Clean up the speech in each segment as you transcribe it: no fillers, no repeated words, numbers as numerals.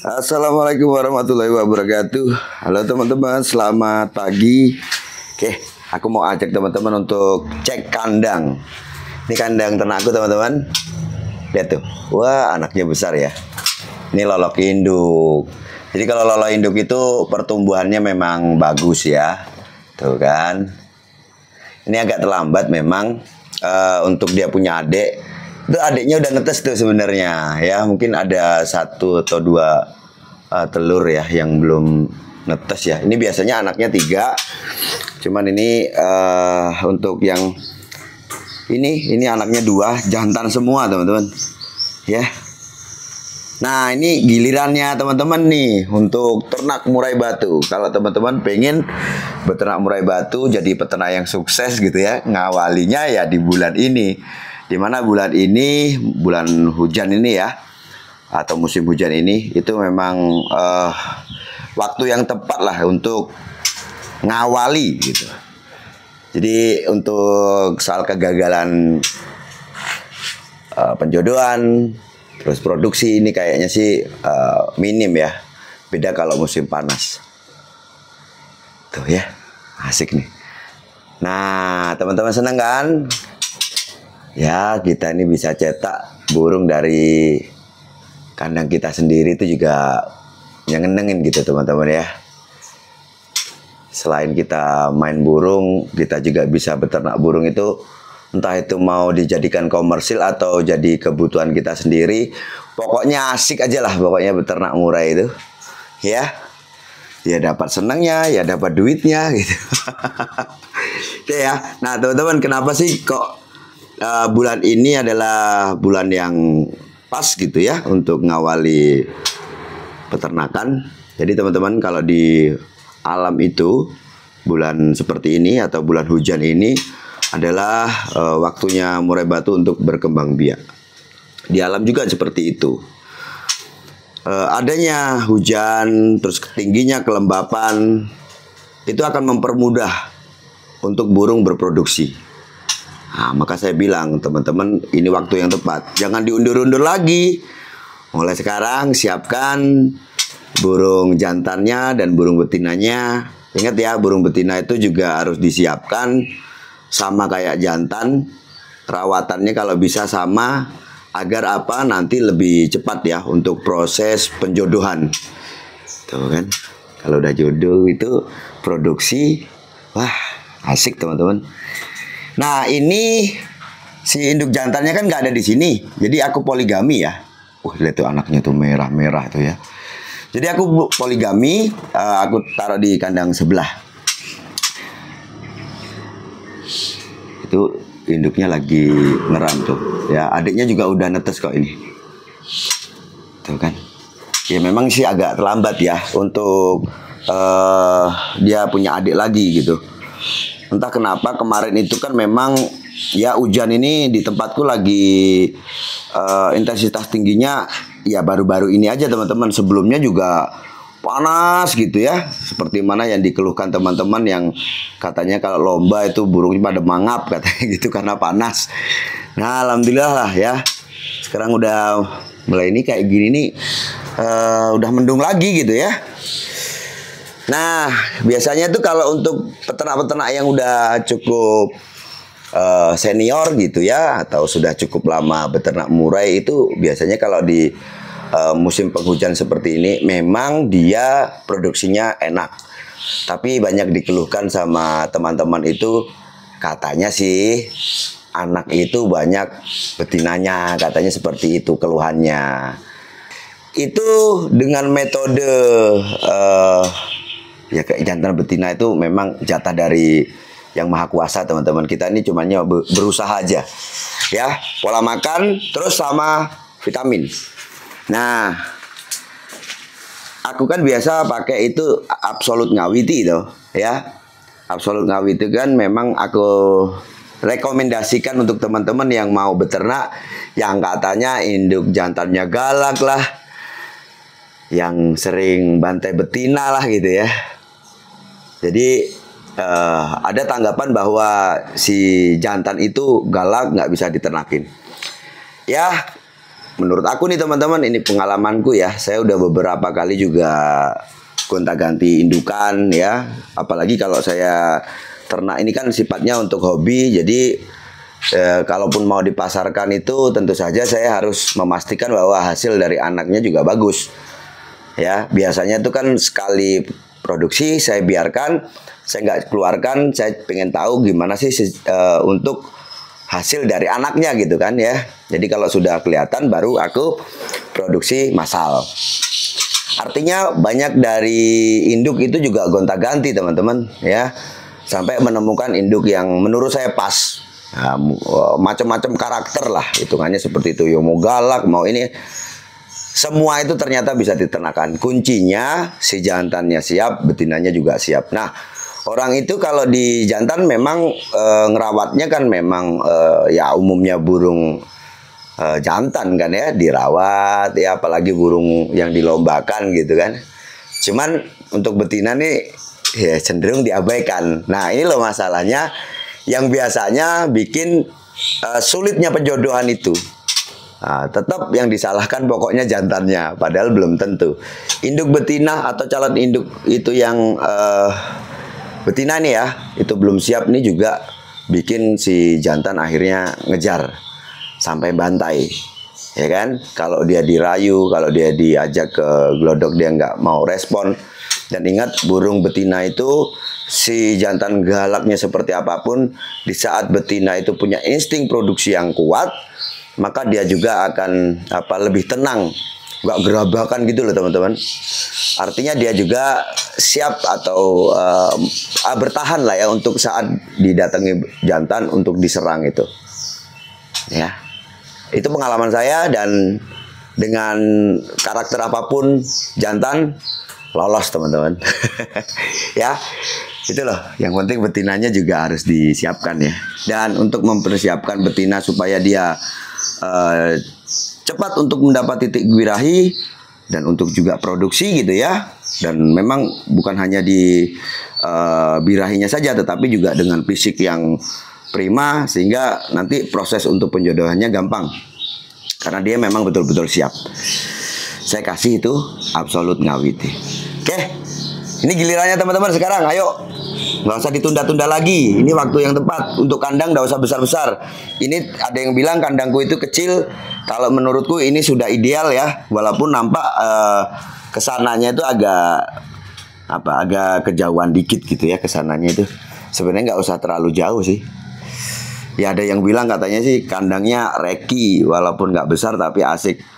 Assalamualaikum warahmatullahi wabarakatuh. Halo teman-teman, selamat pagi. Oke, aku mau ajak teman-teman untuk cek kandang. Ini kandang ternakku teman-teman. Lihat tuh, wah anaknya besar ya. Ini lolok induk. Jadi kalau lolok induk itu pertumbuhannya memang bagus ya. Tuh kan. Ini agak terlambat memang untuk dia punya adik. Itu adiknya udah netes tuh sebenarnya ya, mungkin ada 1 atau 2 telur ya yang belum netes ya. Ini biasanya anaknya 3, cuman ini untuk yang ini anaknya 2, jantan semua teman-teman ya. Nah ini gilirannya teman-teman nih untuk ternak murai batu. Kalau teman-teman pengen beternak murai batu jadi peternak yang sukses gitu ya, ngawalinya ya di bulan ini. Dimana bulan ini, bulan hujan ini ya, atau musim hujan ini, itu memang waktu yang tepat lah untuk ngawali gitu. Jadi untuk soal kegagalan penjodohan, terus produksi ini kayaknya sih minim ya. Beda kalau musim panas. Tuh ya, asik nih. Nah, teman-teman senang kan? Ya, kita ini bisa cetak burung dari kandang kita sendiri itu juga nyenengin gitu teman-teman ya. Selain kita main burung, kita juga bisa beternak burung itu, entah itu mau dijadikan komersil atau jadi kebutuhan kita sendiri. Pokoknya asik aja lah pokoknya beternak murai itu. Ya. Ya dapat senangnya, ya dapat duitnya gitu. Oke ya. Nah, teman-teman kenapa sih kok bulan ini adalah bulan yang pas gitu ya untuk ngawali peternakan. Jadi teman-teman kalau di alam itu bulan seperti ini atau bulan hujan ini adalah waktunya murai batu untuk berkembang biak. Di alam juga seperti itu. Adanya hujan, terus tingginya kelembapan itu akan mempermudah untuk burung berproduksi. Nah, maka saya bilang teman-teman ini waktu yang tepat. Jangan diundur-undur lagi. Mulai sekarang siapkan burung jantannya dan burung betinanya. Ingat ya, burung betina itu juga harus disiapkan sama kayak jantan. Perawatannya kalau bisa sama agar apa nanti lebih cepat ya untuk proses penjodohan. Tuh kan. Kalau udah jodoh itu produksi, wah asik teman-teman. Nah ini si induk jantannya kan nggak ada di sini, jadi aku poligami ya. Lihat tuh anaknya tuh merah-merah tuh ya. Jadi aku poligami, aku taruh di kandang sebelah. Itu induknya lagi ngeram tuh, ya adiknya juga udah netes kok ini. Tuh kan. Ya memang sih agak terlambat ya untuk dia punya adik lagi gitu. Entah kenapa kemarin itu kan memang ya hujan ini di tempatku lagi intensitas tingginya ya baru-baru ini aja teman-teman. Sebelumnya juga panas gitu ya. Seperti mana yang dikeluhkan teman-teman yang katanya kalau lomba itu burungnya pada mangap katanya gitu karena panas. Nah alhamdulillah lah ya. Sekarang udah mulai ini kayak gini nih udah mendung lagi gitu ya. Nah, biasanya tuh kalau untuk peternak-peternak yang udah cukup senior gitu ya, atau sudah cukup lama beternak murai itu biasanya kalau di musim penghujan seperti ini, memang dia produksinya enak. Tapi banyak dikeluhkan sama teman-teman itu, katanya sih anak itu banyak betinanya, katanya seperti itu keluhannya. Itu dengan metode ya kayak jantan betina itu memang jatah dari yang maha kuasa teman-teman. Kita ini cumannya berusaha aja ya, pola makan terus sama vitamin. Nah aku kan biasa pakai itu Absolut Ngawiti itu ya. Absolut Ngawiti kan memang aku rekomendasikan untuk teman-teman yang mau beternak, yang katanya induk jantannya galak lah, yang sering bantai betina lah gitu ya. Jadi ada tanggapan bahwa si jantan itu galak, nggak bisa diternakin. Ya menurut aku nih teman-teman, ini pengalamanku ya. Saya udah beberapa kali juga gonta-ganti indukan ya. Apalagi kalau saya ternak ini kan sifatnya untuk hobi, jadi kalaupun mau dipasarkan itu tentu saja saya harus memastikan bahwa hasil dari anaknya juga bagus. Ya, biasanya itu kan sekali produksi saya biarkan, saya nggak keluarkan, saya pengen tahu gimana sih untuk hasil dari anaknya gitu kan ya. Jadi kalau sudah kelihatan baru aku produksi massal. Artinya banyak dari induk itu juga gonta-ganti teman-teman ya. Sampai menemukan induk yang menurut saya pas. Nah, macam-macam karakter lah, hitungannya seperti itu. Ya, mau galak, mau ini, semua itu ternyata bisa diternakan. Kuncinya si jantannya siap, betinanya juga siap. Nah, orang itu kalau di jantan memang ngerawatnya kan memang ya umumnya burung jantan kan ya, dirawat ya, apalagi burung yang dilombakan gitu kan. Cuman untuk betina nih ya cenderung diabaikan. Nah, ini loh masalahnya yang biasanya bikin sulitnya penjodohan itu. Nah, tetap yang disalahkan pokoknya jantannya, padahal belum tentu. Induk betina atau calon induk itu yang betina nih ya, itu belum siap nih juga bikin si jantan akhirnya ngejar sampai bantai. Ya kan? Kalau dia dirayu, kalau dia diajak ke glodok dia nggak mau respon. Dan ingat, burung betina itu si jantan galaknya seperti apapun, di saat betina itu punya insting produksi yang kuat, maka dia juga akan lebih tenang, nggak gerabakan gitu loh teman-teman. Artinya dia juga siap atau bertahan lah ya untuk saat didatangi jantan untuk diserang itu. Ya, itu pengalaman saya, dan dengan karakter apapun jantan lolos teman-teman. Ya, itu loh. Yang penting betinanya juga harus disiapkan ya. Dan untuk mempersiapkan betina supaya dia cepat untuk mendapat titik birahi dan untuk juga produksi gitu ya. Dan memang bukan hanya di birahinya saja, tetapi juga dengan fisik yang prima, sehingga nanti proses untuk penjodohannya gampang. Karena dia memang betul-betul siap. Saya kasih itu absolut ngawiti. Oke, ini gilirannya teman-teman sekarang. Ayo, nggak usah ditunda-tunda lagi. Ini waktu yang tepat untuk kandang, nggak usah besar-besar. Ini ada yang bilang kandangku itu kecil. Kalau menurutku ini sudah ideal ya. Walaupun nampak kesananya itu agak kejauhan dikit gitu ya kesananya itu. Sebenarnya nggak usah terlalu jauh sih. Ya ada yang bilang katanya sih kandangnya reki, walaupun nggak besar tapi asik.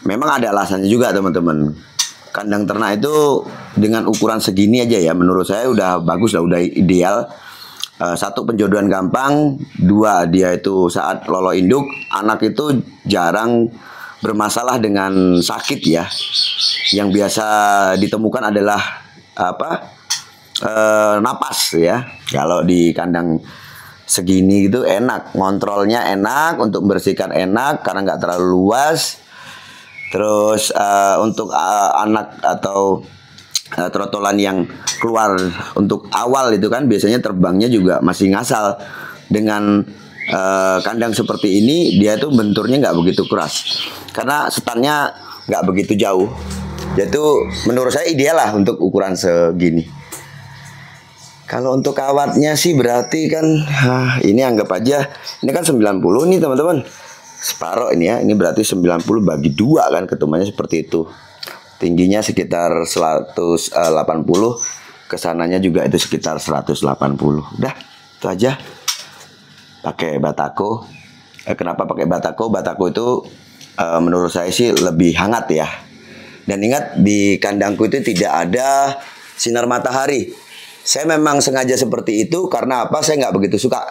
Memang ada alasannya juga teman-teman. Kandang ternak itu dengan ukuran segini aja ya, menurut saya udah bagus lah, udah ideal. Satu, penjodohan gampang. Dua, dia itu saat lolo induk, anak itu jarang bermasalah dengan sakit ya. Yang biasa ditemukan adalah napas ya. Kalau di kandang segini gitu enak, ngontrolnya enak, untuk membersihkan enak karena nggak terlalu luas. Terus untuk anak atau trotolan yang keluar untuk awal itu kan biasanya terbangnya juga masih ngasal. Dengan kandang seperti ini dia tuh benturnya nggak begitu keras karena setannya nggak begitu jauh. Jadi menurut saya ideal lah untuk ukuran segini. Kalau untuk kawatnya sih berarti kan ini anggap aja ini kan 90 nih teman-teman. Separuh ini ya, ini berarti 90 bagi 2 kan, ketemuannya seperti itu. Tingginya sekitar 180, kesananya juga itu sekitar 180. Udah, itu aja. Pakai batako. Kenapa pakai batako? Batako itu menurut saya sih lebih hangat ya. Dan ingat, di kandangku itu tidak ada sinar matahari. Saya memang sengaja seperti itu karena apa? Saya nggak begitu suka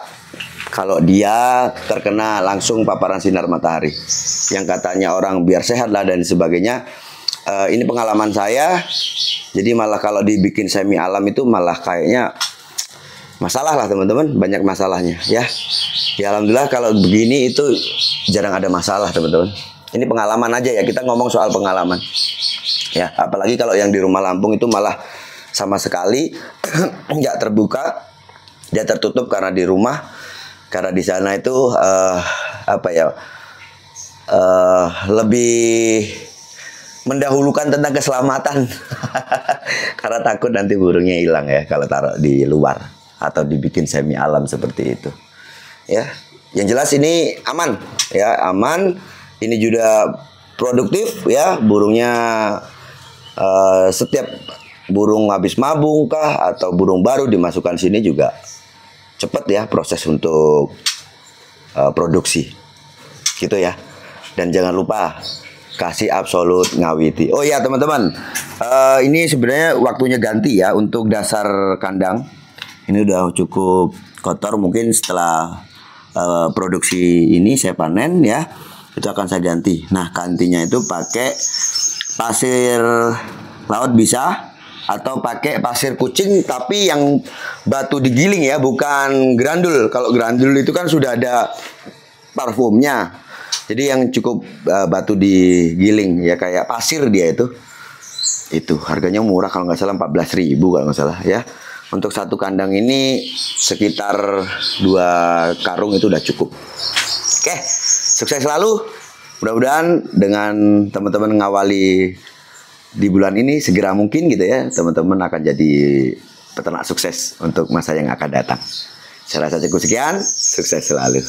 kalau dia terkena langsung paparan sinar matahari. Yang katanya orang biar sehat lah dan sebagainya. Ini pengalaman saya. Jadi malah kalau dibikin semi alam itu malah kayaknya masalah lah teman-teman. Banyak masalahnya ya. Ya alhamdulillah kalau begini itu jarang ada masalah teman-teman. Ini pengalaman aja ya. Kita ngomong soal pengalaman. Ya, apalagi kalau yang di rumah Lampung itu malah sama sekali nggak terbuka. Dia tertutup karena di rumah. Karena di sana itu lebih mendahulukan tentang keselamatan. Karena takut nanti burungnya hilang ya kalau taruh di luar atau dibikin semi alam seperti itu. Ya, yang jelas ini aman ya, aman. Ini juga produktif ya, burungnya setiap burung habis mabung kah atau burung baru dimasukkan sini juga cepat ya proses untuk produksi. Gitu ya. Dan jangan lupa kasih absolut ngawiti. Oh ya teman-teman, ini sebenarnya waktunya ganti ya untuk dasar kandang. Ini udah cukup kotor, mungkin setelah produksi ini saya panen ya, itu akan saya ganti. Nah gantinya itu pakai pasir laut bisa, atau pakai pasir kucing tapi yang batu digiling ya, bukan grandul. Kalau grandul itu kan sudah ada parfumnya. Jadi yang cukup batu digiling ya, kayak pasir dia itu. Itu harganya murah, kalau nggak salah 14.000 kalau nggak salah ya. Untuk satu kandang ini sekitar 2 karung itu udah cukup. Oke, sukses selalu. Mudah-mudahan dengan teman-teman ngawali di bulan ini segera mungkin gitu ya, teman-teman akan jadi peternak sukses untuk masa yang akan datang. Saya rasa cukup sekian, sukses selalu.